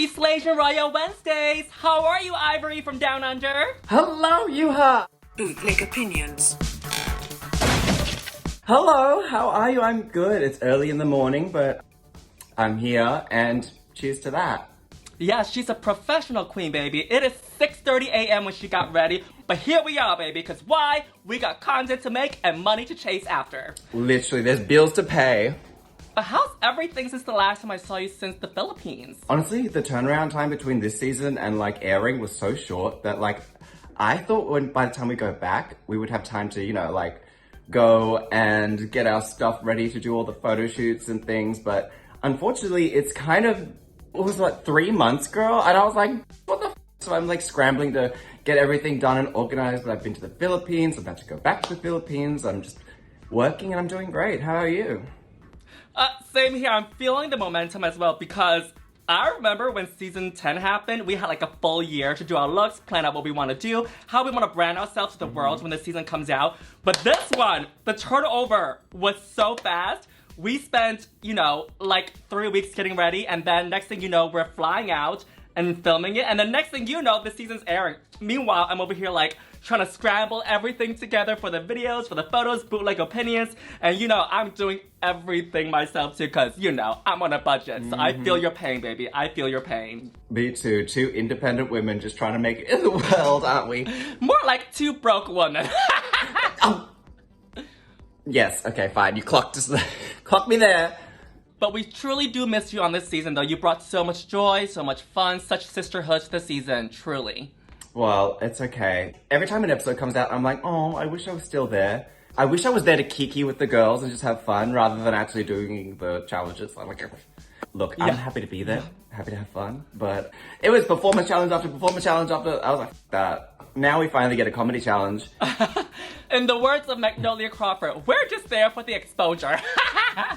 Happy Slaysian Royale Wednesdays! How are you, Ivory from Down Under? Hello, Yuhua! Bootleg opinions. Hello, how are you? I'm good. It's early in the morning, but I'm here, and cheers to that. Yeah, she's a professional queen, baby. It is 6:30 a.m. when she got ready, but here we are, baby, because why? We got content to make and money to chase after. Literally, there's bills to pay. But how's everything since the last time I saw you since the Philippines? Honestly, the turnaround time between this season and, airing was so short that, I thought by the time we go back, we would have time to, go and get our stuff ready to do all the photo shoots and things, but unfortunately, it's kind of, it was 3 months, girl? And I was like, what the f? So I'm scrambling to get everything done and organized, but I've been to the Philippines, I'm about to go back to the Philippines, I'm just working and I'm doing great. How are you? Same here. I'm feeling the momentum as well because I remember when season 10 happened, we had a full year to do our looks, plan out what we want to do, how we want to brand ourselves to the world when the season comes out. But this one, the turnover was so fast. We spent, 3 weeks getting ready, and then next thing you know, we're flying out and filming it, and then next thing you know, the season's airing. Meanwhile, I'm over here trying to scramble everything together for the videos, for the photos, bootleg opinions, and I'm doing everything myself too, because I'm on a budget, so I feel your pain, baby. I feel your pain. Me too. Two independent women just trying to make it in the world, aren't we? More like two broke women. Oh. Yes, okay, fine. You clocked me there. But we truly do miss you on this season, though. You brought so much joy, so much fun, such sisterhood to the season, truly. Well, it's okay. Every time an episode comes out, I'm like, oh, I wish I was still there. I wish I was there to kiki with the girls and just have fun rather than actually doing the challenges. I'm like, look, I'm happy to be there, happy to have fun, but it was performance challenge after performance challenge after. I was like, that. Now we finally get a comedy challenge. In the words of Magnolia Crawford, we're just there for the exposure.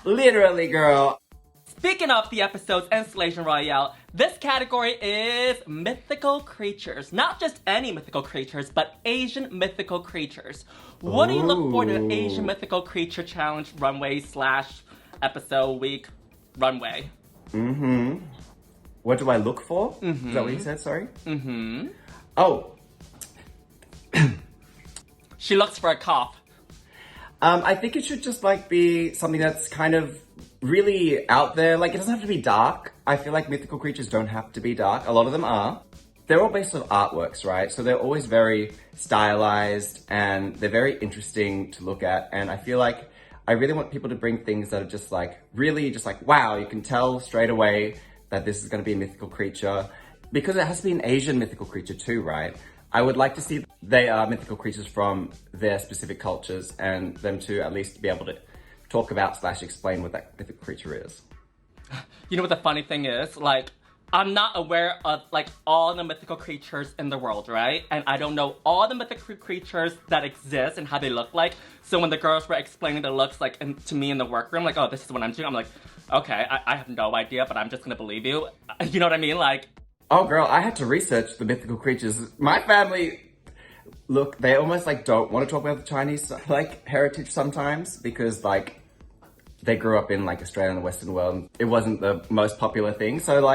Literally, girl. Speaking of the episodes and Slaysion Royale, this category is mythical creatures. Not just any mythical creatures, but Asian mythical creatures. What do you look for in an Asian mythical creature challenge runway / episode week runway? What do I look for? Is that what you said? Sorry? Oh. She looks for a cough. I think it should just be something that's kind of really out there. It doesn't have to be dark. I feel like mythical creatures don't have to be dark. A lot of them are. They're all based on artworks, right? So they're always very stylized and they're very interesting to look at. And I feel like I really want people to bring things that are just really just wow, you can tell straight away that this is going to be a mythical creature because it has to be an Asian mythical creature too, right? I would like to see they are mythical creatures from their specific cultures and them to at least be able to talk about / explain what that mythical creature is. You know what the funny thing is? I'm not aware of all the mythical creatures in the world, right? And I don't know all the mythical creatures that exist and how they look like. So when the girls were explaining the looks to me in the workroom, oh, this is what I'm doing. I'm like, okay, I have no idea, but I'm just gonna believe you. You know what I mean? Oh girl, I had to research the mythical creatures. My family, look, they almost don't want to talk about the Chinese heritage sometimes because they grew up in Australia and the Western world. It wasn't the most popular thing. So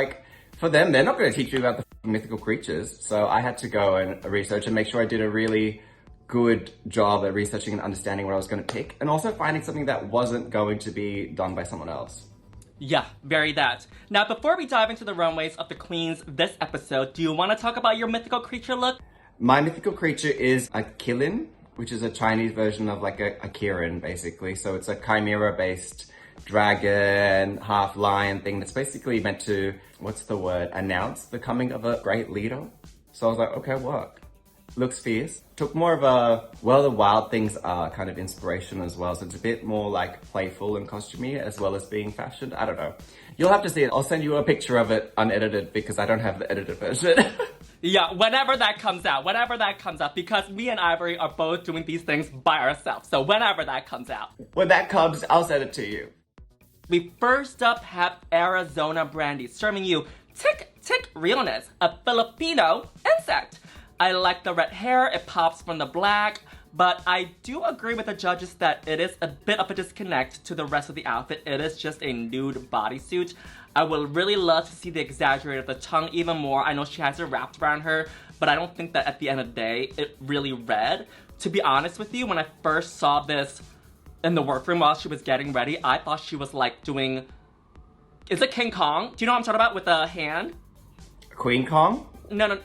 for them, they're not going to teach you about the mythical creatures. So I had to go and research and make sure I did a really good job at researching and understanding what I was going to pick and also finding something that wasn't going to be done by someone else. Yeah, very that. Now, before we dive into the runways of the queens this episode, do you want to talk about your mythical creature look? My mythical creature is a Kilin, which is a Chinese version of a Kirin, basically. So it's a chimera-based dragon, half lion thing that's basically meant to, announce the coming of a great leader. So I was like, okay, work. Looks fierce. Took more of the wild things are kind of inspiration as well. So it's a bit more playful and costumey as well as being fashioned. I don't know. You'll have to see it. I'll send you a picture of it unedited because I don't have the edited version. Yeah, whenever that comes out, because me and Ivory are both doing these things by ourselves. So whenever that comes out. When that comes, I'll send it to you. We first up have Arizona Brandy serving you Tick Tick Realness, a Filipino insect. I like the red hair, it pops from the black, but I do agree with the judges that it is a bit of a disconnect to the rest of the outfit. It is just a nude bodysuit. I would really love to see the exaggerated of the tongue even more. I know she has it wrapped around her, but I don't think that at the end of the day, it really read. To be honest with you, when I first saw this in the workroom while she was getting ready, I thought she was like doing... Is it King Kong? Do you know what I'm talking about with the hand? Queen Kong? No.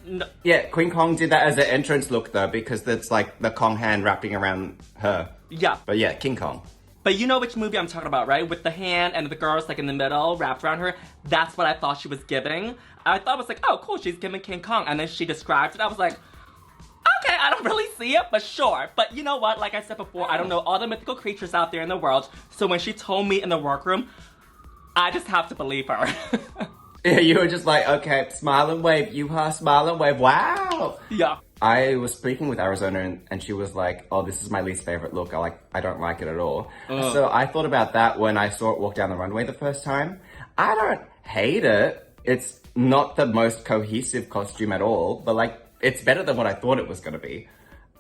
Yeah, Queen Kong did that as an entrance look though, because it's like the Kong hand wrapping around her. Yeah. But yeah, King Kong. But you know which movie I'm talking about, right? With the hand and the girls like in the middle wrapped around her. That's what I thought she was giving. I thought it was like, oh cool, she's giving King Kong. And then she described it. I was like, okay, I don't really see it, but sure. But you know what? Like I said before, I don't know all the mythical creatures out there in the world. So when she told me in the workroom, I just have to believe her. Yeah, you were just like, okay, smile and wave, Yuhua, smile and wave, wow! Yeah. I was speaking with Arizona and she was like, oh, this is my least favorite look. I don't like it at all. So I thought about that when I saw it walk down the runway the first time. I don't hate it. It's not the most cohesive costume at all, but like, it's better than what I thought it was going to be.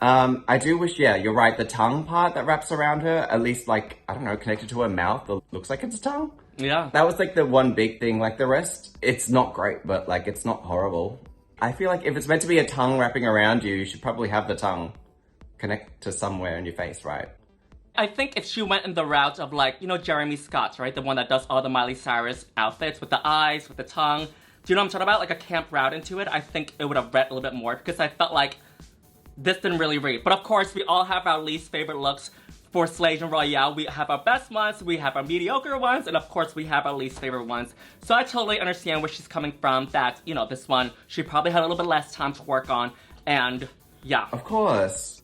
I do wish, yeah, you're right, the tongue part that wraps around her, at least like, I don't know, connected to her mouth, it looks like it's a tongue. Yeah. That was like the one big thing. Like the rest, it's not great, but like it's not horrible. I feel like if it's meant to be a tongue wrapping around you, you should probably have the tongue connect to somewhere in your face, right? I think if she went in the route of like, you know, Jeremy Scott, right? The one that does all the Miley Cyrus outfits with the eyes, with the tongue. Do you know what I'm talking about? Like a camp route into it. I think it would have read a little bit more because I felt like this didn't really read. But of course, we all have our least favorite looks for Slaysian Royale. We have our best ones, we have our mediocre ones, and of course we have our least favorite ones. So I totally understand where she's coming from, that, you know, this one, she probably had a little bit less time to work on, and yeah. Of course.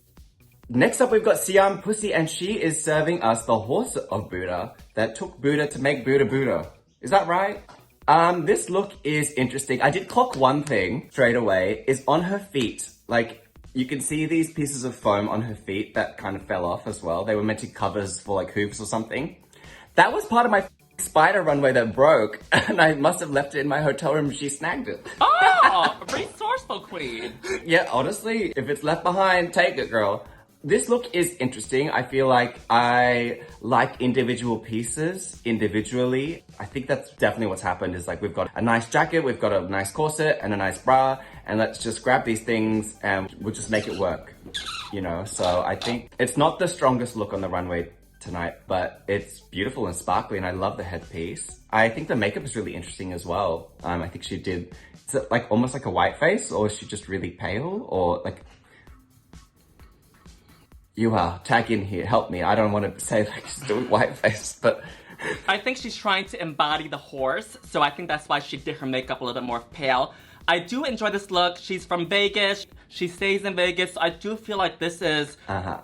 Next up we've got Siam Pussy, and she is serving us the horse of Buddha that took Buddha to make Buddha Buddha. Is that right? This look is interesting. I did clock one thing straight away, is on her feet. Like, you can see these pieces of foam on her feet that kind of fell off as well. They were meant to covers for like hooves or something. That was part of my spider runway that broke, and I must have left it in my hotel room and she snagged it. Oh, resourceful queen. Yeah, honestly, if it's left behind, take it, girl. This look is interesting. I feel like I like individual pieces individually. I think that's definitely what's happened, is like we've got a nice jacket, we've got a nice corset and a nice bra, and let's just grab these things and we'll just make it work, you know? So I think it's not the strongest look on the runway tonight, but it's beautiful and sparkly and I love the headpiece. I think the makeup is really interesting as well. I think she did, is it like almost like a white face, or is she just really pale, or like... Yuhua, tag in here, help me. I don't want to say like she's doing whiteface, but... I think she's trying to embody the horse, so I think that's why she did her makeup a little bit more pale. I do enjoy this look. She's from Vegas. She stays in Vegas. So I do feel like this is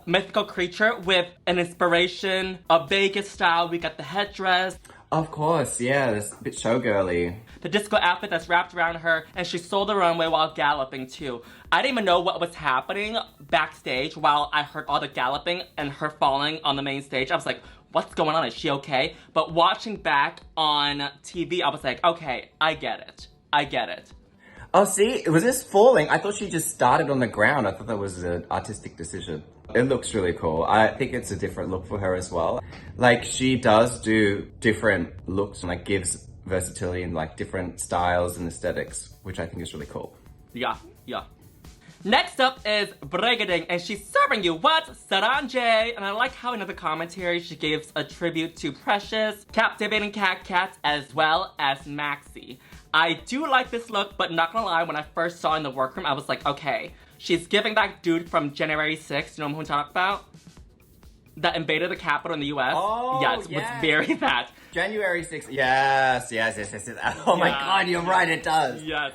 Mythical Creature with an inspiration of Vegas style. We got the headdress. Of course, yeah, it's a bit showgirly. The disco outfit that's wrapped around her, and she sold the runway while galloping too. I didn't even know what was happening backstage while I heard all the galloping and her falling on the main stage. I was like, what's going on? Is she okay? But watching back on TV, I was like, okay, I get it. I get it. Oh, see, was this falling? I thought she just started on the ground. I thought that was an artistic decision. It looks really cool. I think it's a different look for her as well. Like, she does do different looks and like gives versatility in like different styles and aesthetics, which I think is really cool. Yeah. Next up is Brigading, and she's serving you what? Saranje! And I like how in the commentary she gives a tribute to Precious, Captivating Cat, as well as Maxi. I do like this look, but not gonna lie, when I first saw it in the workroom, I was like, okay, she's giving that dude from January 6th, you know who I'm talking about? That invaded the Capitol in the US. Oh, yes, was very that. January 6th, yes. Oh my god, you're right, it does. Yes.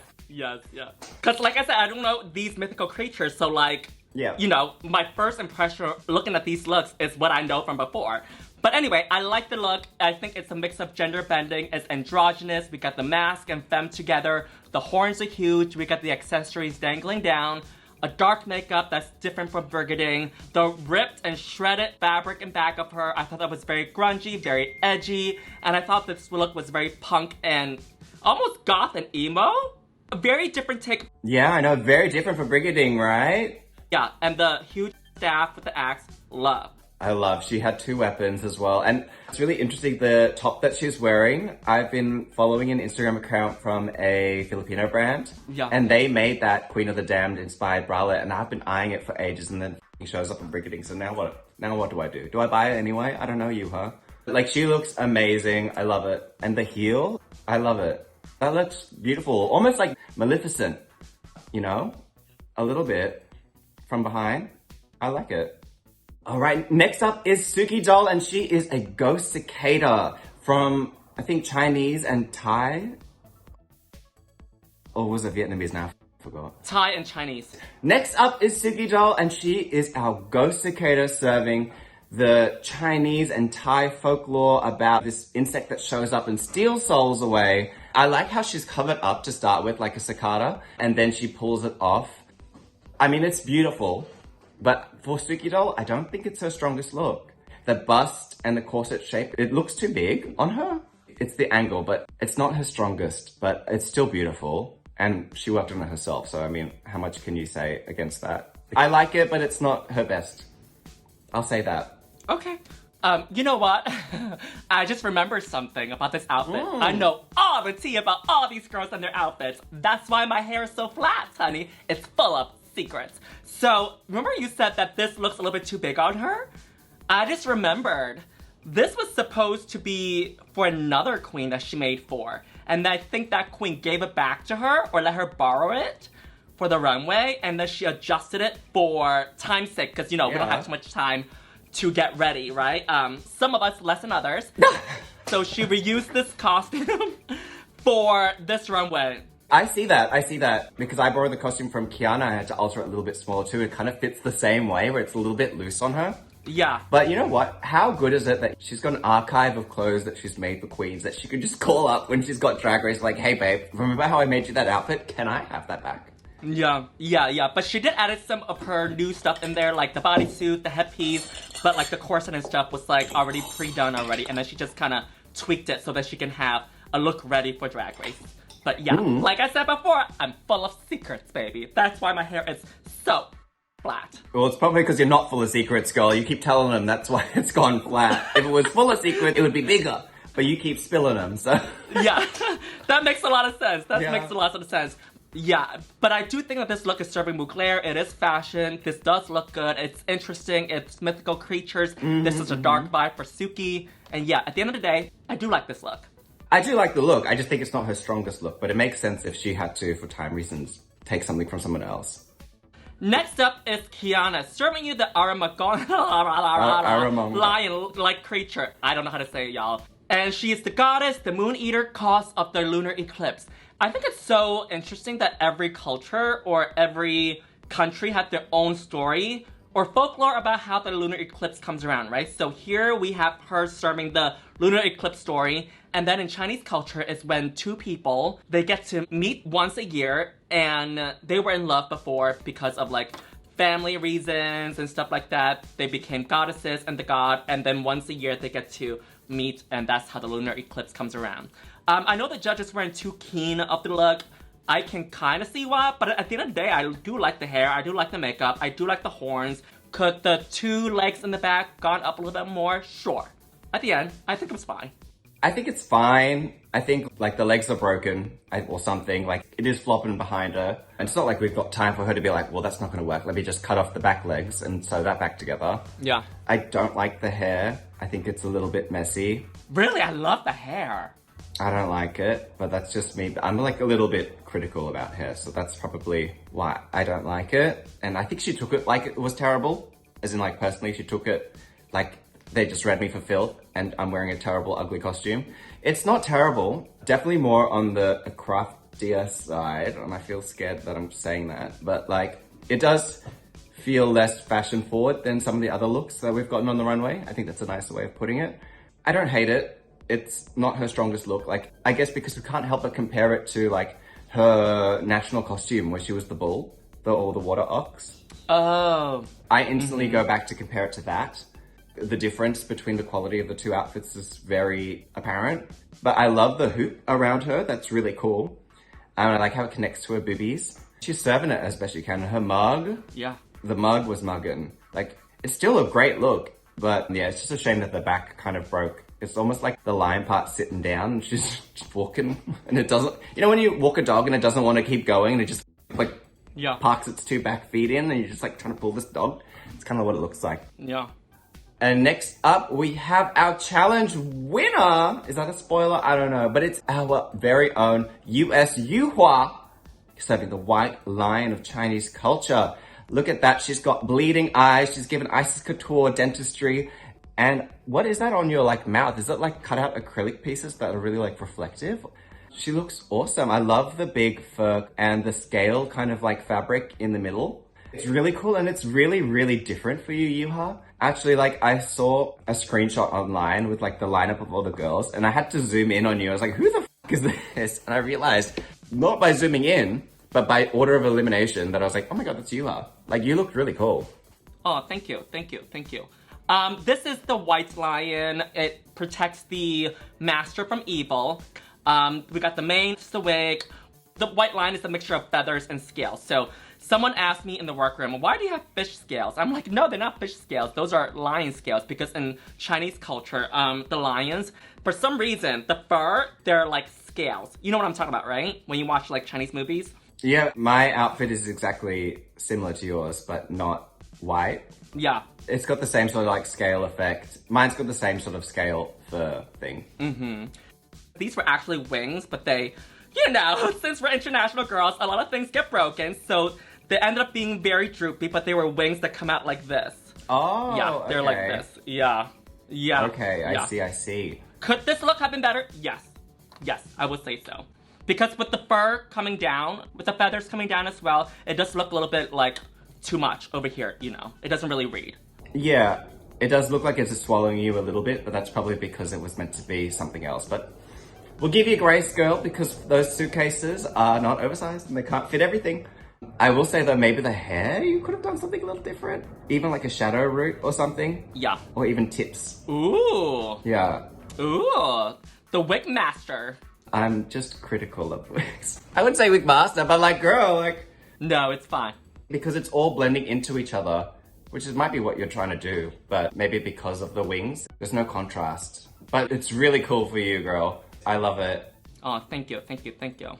Because like I said, I don't know these mythical creatures, so like, you know, my first impression looking at these looks is what I know from before. But anyway, I like the look. I think it's a mix of gender bending. It's androgynous. We got the mask and femme together. The horns are huge. We got the accessories dangling down. A dark makeup that's different from Brigading. The ripped and shredded fabric in back of her. I thought that was very grungy, very edgy. And I thought this look was very punk and almost goth and emo. A very different take. Yeah, I know. Very different from Brigading, right? Yeah, and the huge staff with the axe, love. I love. She had 2 weapons as well. And it's really interesting, the top that she's wearing. I've been following an Instagram account from a Filipino brand. Yeah. And they made that Queen of the Damned inspired bralette, and I've been eyeing it for ages, and then it shows up in Brigading. So now what? Now what do I do? Do I buy it anyway? I don't know you, huh? Like, she looks amazing. I love it. And the heel, I love it. That looks beautiful. Almost like Maleficent, you know? A little bit from behind. I like it. All right, next up is Suki doll, and she is a ghost cicada from, I think, Chinese and Thai. Or was it Vietnamese now? I forgot. Thai and Chinese. Next up is Suki doll, and she is our ghost cicada serving the Chinese and Thai folklore about this insect that shows up and steals souls away. I like how she's covered up to start with, like a cicada, and then she pulls it off. I mean, it's beautiful. But for Suki doll, I don't think it's her strongest look. The bust and the corset shape, it looks too big on her. It's the angle, but it's not her strongest, but it's still beautiful. And she worked on it herself, so I mean, how much can you say against that? I like it, but it's not her best. I'll say that. Okay. You know what? I just remembered something about this outfit. I know all the tea about all these girls and their outfits. That's why my hair is so flat, honey. It's full of secrets. So, remember you said that this looks a little bit too big on her? I just remembered. This was supposed to be for another queen that she made for. And I think that queen gave it back to her or let her borrow it for the runway. And then she adjusted it for time's sake. Because, you know, we don't have too much time to get ready, right? Some of us less than others. So she reused this costume for this runway. I see that, because I borrowed the costume from Kiana. I had to alter it a little bit smaller too. It kind of fits the same way, where it's a little bit loose on her. Yeah. But you know what? How good is it that she's got an archive of clothes that she's made for queens that she could just call up when she's got Drag Race, like, hey babe, remember how I made you that outfit? Can I have that back? Yeah. But she did add some of her new stuff in there, like the bodysuit, the headpiece, but like the corset and stuff was like already pre-done already, and then she just kind of tweaked it so that she can have a look ready for Drag Race. But yeah, like I said before, I'm full of secrets, baby. That's why my hair is so flat. Well, it's probably because you're not full of secrets, girl. You keep telling them that's why it's gone flat. If it was full of secrets, it would be bigger. But you keep spilling them, so... Yeah, that makes a lot of sense. Makes a lot of sense. Yeah, but I do think that this look is serving Mugler. It is fashion. This does look good. It's interesting. It's mythical creatures. This is a dark vibe for Suki. And yeah, at the end of the day, I do like this look. I do like the look. I just think it's not her strongest look, but it makes sense if she had to, for time reasons, take something from someone else. Next up is Kiana, serving you the Aramagon lion-like creature. I don't know how to say it, y'all. And she is the goddess, the moon eater, cause of the lunar eclipse. I think it's so interesting that every culture or every country has their own story or folklore about how the lunar eclipse comes around, right? So here we have her serving the lunar eclipse story. And then in Chinese culture is when two people, they get to meet once a year and they were in love before because of like family reasons and stuff like that. They became goddesses and the god, and then once a year they get to meet, and that's how the lunar eclipse comes around. I know the judges weren't too keen of the look. I can kind of see why, but at the end of the day, I do like the hair, I do like the makeup, I do like the horns. Could the two legs in the back gone up a little bit more? Sure. At the end, I think it was fine. I think it's fine. I think, like, the legs are broken or something. Like, it is flopping behind her. And it's not like we've got time for her to be like, well, that's not going to work. Let me just cut off the back legs and sew that back together. Yeah. I don't like the hair. I think it's a little bit messy. Really? I love the hair. I don't like it, but that's just me. I'm, like, a little bit critical about hair, so that's probably why I don't like it. And I think she took it like it was terrible. As in, like, personally, she took it like they just read me for filth and I'm wearing a terrible, ugly costume. It's not terrible. Definitely more on the craftier side, and I feel scared that I'm saying that. But, like, it does feel less fashion forward than some of the other looks that we've gotten on the runway. I think that's a nicer way of putting it. I don't hate it. It's not her strongest look. Like, I guess because we can't help but compare it to, like, her national costume where she was the bull, or the water ox. Oh. I instantly go back to compare it to that. The difference between the quality of the two outfits is very apparent. But I love the hoop around her. That's really cool. And I like how it connects to her boobies. She's serving it as best she can. Her mug. Yeah. The mug was muggin'. Like, it's still a great look. But yeah, it's just a shame that the back kind of broke. It's almost like the lion part sitting down and she's just walking and it doesn't, you know when you walk a dog and it doesn't want to keep going and it just like parks its two back feet in and you're just like trying to pull this dog. It's kind of what it looks like. Yeah. And next up, we have our challenge winner. Is that a spoiler? I don't know. But it's our very own US Yuhua, serving the white lion of Chinese culture. Look at that. She's got bleeding eyes. She's given Isis Couture dentistry. And what is that on your like mouth? Is it like cut out acrylic pieces that are really like reflective? She looks awesome. I love the big fur and the scale kind of like fabric in the middle. It's really cool and it's really, really different for you, Yuha. Actually, like I saw a screenshot online with like the lineup of all the girls and I had to zoom in on you. I was like, who the f is this? And I realized, not by zooming in, but by order of elimination, that I was like, oh my god, that's Yuha. Like, you looked really cool. Oh, thank you, thank you, thank you. This is the white lion. It protects the master from evil. We got the mane, the wig. The white lion is a mixture of feathers and scales. So someone asked me in the workroom, why do you have fish scales? I'm like, no, they're not fish scales. Those are lion scales because in Chinese culture, the lions, for some reason, the fur, they're like scales. You know what I'm talking about, right? When you watch like Chinese movies? Yeah, my outfit is exactly similar to yours, but not white. Yeah. It's got the same sort of like scale effect. Mine's got the same sort of scale fur thing. Mm-hmm. These were actually wings, but they, you know, since we're international girls, a lot of things get broken. So they ended up being very droopy, but they were wings that come out like this. Oh, yeah, they're like this. Yeah. Yeah. Okay, yeah. I see. Could this look have been better? Yes. Yes, I would say so. Because with the fur coming down, with the feathers coming down as well, it does look a little bit like too much over here, you know. It doesn't really read. Yeah, it does look like it's swallowing you a little bit, but that's probably because it was meant to be something else. But we'll give you grace, girl, because those suitcases are not oversized and they can't fit everything. I will say though, maybe the hair, you could have done something a little different. Even like a shadow root or something. Yeah. Or even tips. Ooh. Yeah. Ooh. The wig master. I'm just critical of wigs. I wouldn't say wig master, but like, girl, like... No, it's fine. Because it's all blending into each other, which might be what you're trying to do, but maybe because of the wings, there's no contrast. But it's really cool for you, girl. I love it. Oh, thank you, thank you, thank you.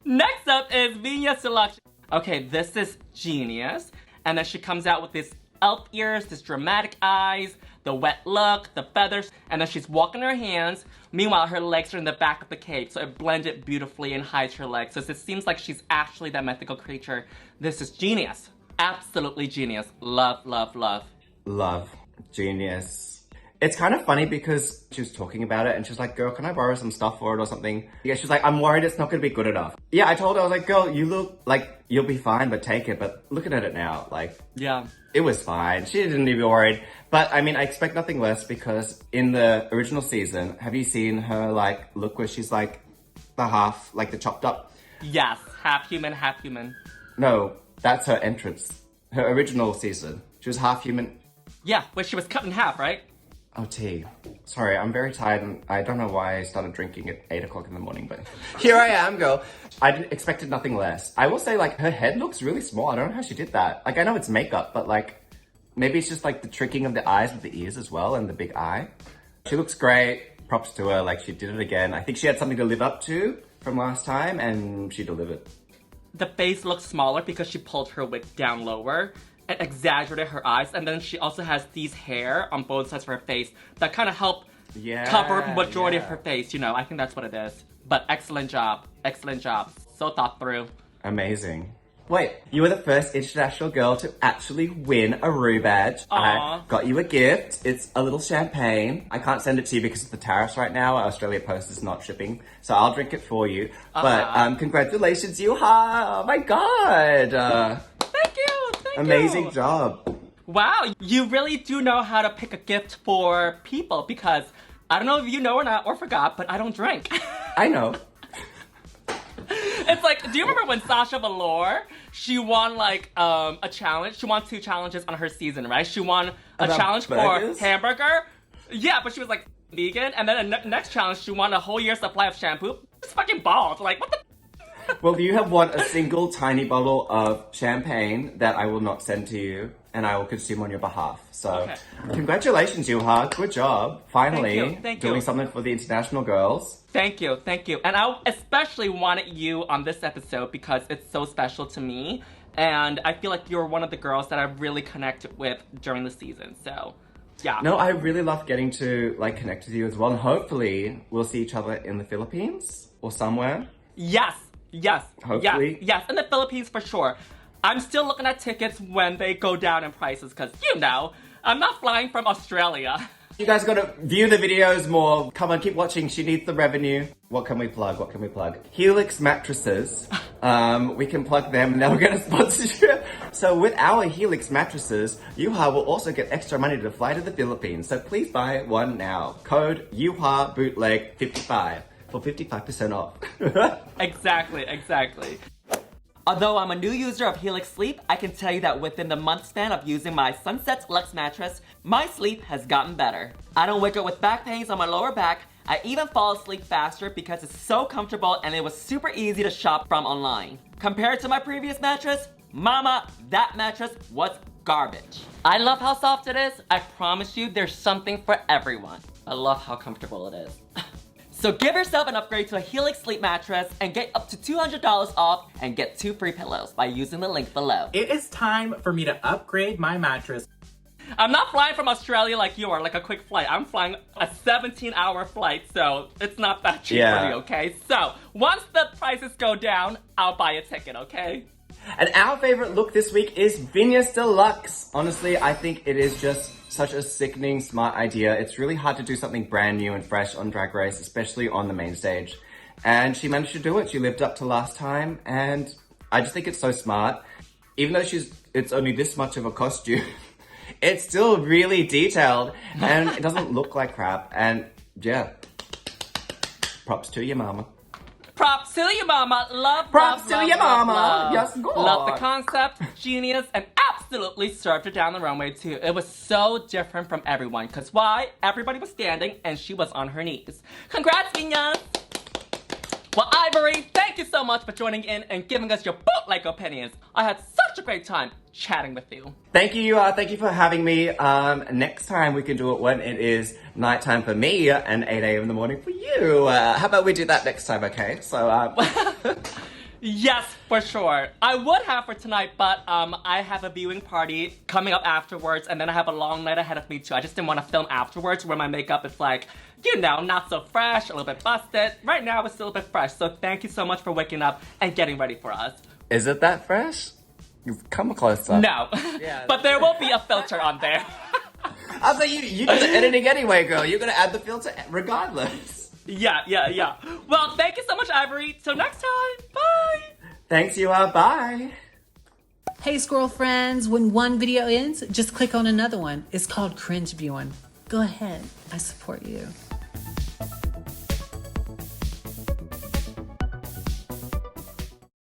Next up is Viñas selection. Okay, this is genius. And then she comes out with this elf ears, this dramatic eyes, the wet look, the feathers, and then she's walking her hands. Meanwhile, her legs are in the back of the cape, so it blended beautifully and hides her legs. So it seems like she's actually that mythical creature. This is genius. Absolutely genius. Love, love, love. Love. Genius. It's kind of funny because she was talking about it and she was like, girl, can I borrow some stuff for it or something? Yeah, she's like, I'm worried it's not going to be good enough. Yeah, I told her, I was like, girl, you look like you'll be fine, but take it. But looking at it now, like, yeah, it was fine. She didn't even be worried. But I mean, I expect nothing less because in the original season, have you seen her like look where she's like the half, like the chopped up? Yes, half human, half human. No, that's her entrance. Her original season. She was half human. Yeah, where she was cut in half, right? Oh, tea. Sorry, I'm very tired and I don't know why I started drinking at 8 o'clock in the morning, but here I am, girl. I expected nothing less. I will say, like, her head looks really small. I don't know how she did that. Like, I know it's makeup, but like, maybe it's just like the tricking of the eyes with the ears as well and the big eye. She looks great. Props to her. Like, she did it again. I think she had something to live up to from last time and she delivered. The face looks smaller because she pulled her wig down lower and exaggerated her eyes, and then she also has these hair on both sides of her face that kind of help cover majority of her face, you know. I think that's what it is. But excellent job. Excellent job. So thought through. Amazing. Wait, you were the first international girl to actually win a Rue badge. Aww. I got you a gift. It's a little champagne. I can't send it to you because of the tariffs right now. Australia Post is not shipping, so I'll drink it for you. But congratulations, Yuha! Oh my god! Thank you! Thank Amazing you! job. Wow, you really do know how to pick a gift for people because I don't know if you know or not or forgot, but I don't drink. I know. It's like, do you remember when Sasha Velour, she won like a challenge? She won 2 challenges on her season, right? She won a challenge burgers? for hamburger. Yeah, but she was like vegan. And then the next challenge, she won a whole year's supply of shampoo. It's fucking bald. Like, what the? Well, you have won a single tiny bottle of champagne that I will not send to you, and I will consume on your behalf. So, Congratulations, Yuhua. Good job. Finally, Thank you. doing something for the international girls. Thank you. And I especially wanted you on this episode because it's so special to me. And I feel like you're one of the girls that I really connected with during the season. So, yeah. No, I really love getting to connect with you as well. And hopefully we'll see each other in the Philippines or somewhere. Yes. Hopefully. Yes, in the Philippines for sure. I'm still looking at tickets when they go down in prices because, I'm not flying from Australia. You guys gotta view the videos more. Come on, keep watching. She needs the revenue. What can we plug? Helix mattresses. We can plug them and they'll get a sponsorship. So with our Helix mattresses, Yuhua will also get extra money to fly to the Philippines. So please buy one now. Code Yuhua Bootleg 55 for 55% off. Exactly. Although I'm a new user of Helix Sleep, I can tell you that within the month span of using my Sunset Luxe mattress, my sleep has gotten better. I don't wake up with back pains on my lower back. I even fall asleep faster because it's so comfortable and it was super easy to shop from online. Compared to my previous mattress, mama, that mattress was garbage. I love how soft it is. I promise you there's something for everyone. I love how comfortable it is. So give yourself an upgrade to a Helix Sleep mattress and get up to $200 off and get 2 free pillows by using the link below. It is time for me to upgrade my mattress. I'm not flying from Australia like you are, like a quick flight. I'm flying a 17-hour flight, so it's not that cheap for me, okay? So once the prices go down, I'll buy a ticket, okay? And our favorite look this week is Viñas DeLuxe. Honestly, I think it is just such a sickening smart idea. It's really hard to do something brand new and fresh on Drag Race, especially on the main stage. And she managed to do it. She lived up to last time, and I just think it's so smart. Even though it's only this much of a costume, it's still really detailed, and it doesn't look like crap. And yeah, props to your mama. Props to your mama. Props to your mama. Yes, go on. Love the concept, genius, and absolutely served her down the runway too. It was so different from everyone. Cause why? Everybody was standing and she was on her knees. Congrats, Viñas! Well, Ivory, thank you so much for joining in and giving us your bootleg opinions. I had such a great time chatting with you. Thank you, thank you for having me. Next time we can do it when it is nighttime for me and 8 a.m. in the morning for you. How about we do that next time, okay? So, Yes, for sure. I would have for tonight, but I have a viewing party coming up afterwards, and then I have a long night ahead of me too. I just didn't want to film afterwards where my makeup is like, not so fresh, a little bit busted. Right now it's still a bit fresh, so thank you so much for waking up and getting ready for us. is it that fresh? You've come closer. No, but there will be a filter on there. I was like, you do the editing anyway, girl. You're gonna add the filter regardless. Yeah. Well, thank you so much, Ivory. Till next time. Bye. Thanks, you are. Bye. Hey, squirrel friends, when one video ends, just click on another one. It's called cringe viewing. Go ahead. I support you.